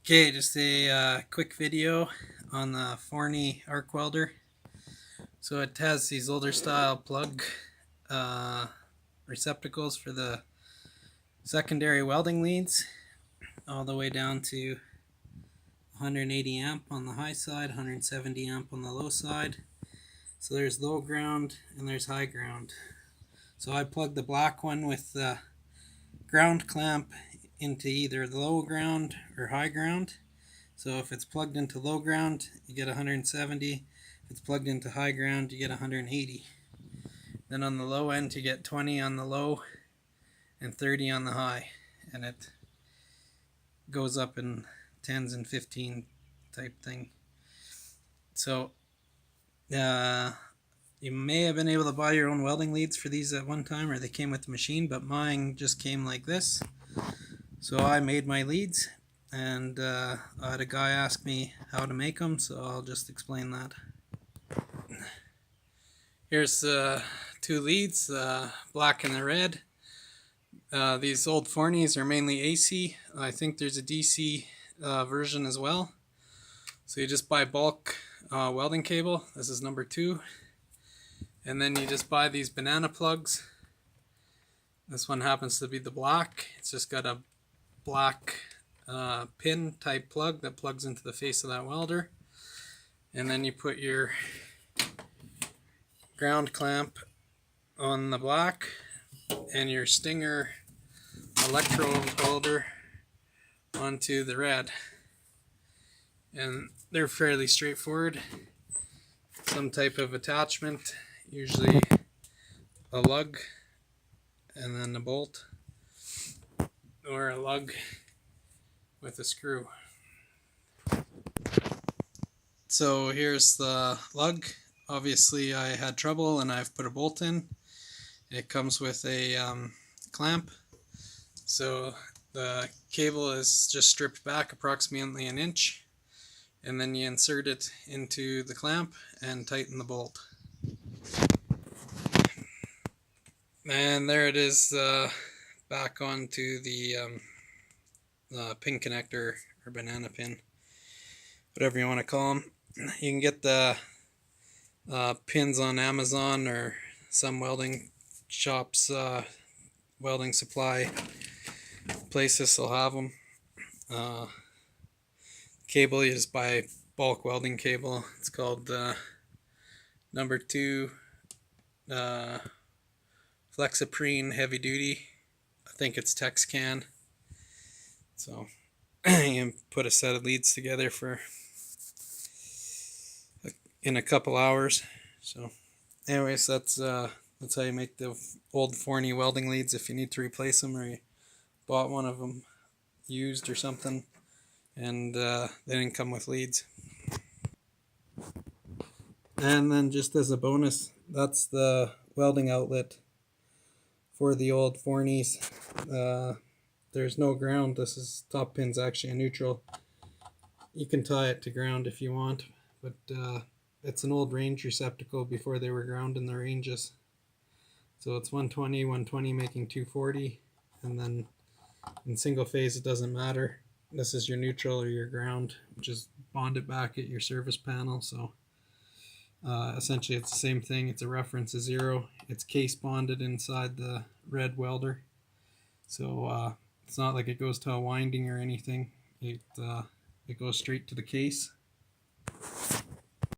Okay, just a quick video on the Forney arc welder. So it has these older style plug uh, receptacles for the secondary welding leads, all the way down to 180 amp on the high side, 170 amp on the low side. So there's low ground and there's high ground. So I plugged the black one with the ground clamp into either the low ground or high ground. So if it's plugged into low ground, you get 170. If it's plugged into high ground, you get 180. Then on the low end, you get 20 on the low and 30 on the high. And it goes up in 10s and 15 type thing. So you may have been able to buy your own welding leads for these at one time, or they came with the machine, but mine just came like this. So I made my leads, and I had a guy ask me how to make them, so I'll just explain that. Here's two leads, black and the red. These old Forneys are mainly AC. I think there's a DC version as well. So you just buy bulk welding cable. This is number 2. And then you just buy these banana plugs. This one happens to be the black. It's just got a black pin type plug that plugs into the face of that welder. And then you put your ground clamp on the black and your Stinger electrode welder onto the red. And they're fairly straightforward. Some type of attachment, usually a lug and then a bolt, or a lug with a screw. So here's the lug. Obviously I had trouble and I've put a bolt in. It comes with a clamp. So the cable is just stripped back approximately an inch, and then you insert it into the clamp and tighten the bolt. And there it is, back onto the pin connector, or banana pin, whatever you want to call them. You can get the pins on Amazon or some welding shops, welding supply places will have them. Cable, you just buy bulk welding cable. It's called number 2 Flexiprene heavy duty. I think it's Texcan. So you can put a set of leads together in a couple hours. So anyways, that's how you make the old Forney welding leads if you need to replace them, or you bought one of them used or something and they didn't come with leads. And then just as a bonus, that's the welding outlet for the old Forneys. There's no ground. This is top pin's actually a neutral. You can tie it to ground if you want, but it's an old range receptacle before they were ground in the ranges. So it's 120 making 240, and then in single phase it doesn't matter. This is your neutral or your ground, which is bonded back at your service panel. So essentially it's the same thing. It's a reference of 0. It's case bonded inside the red welder, so it's not like it goes to a winding or anything. It goes straight to the case.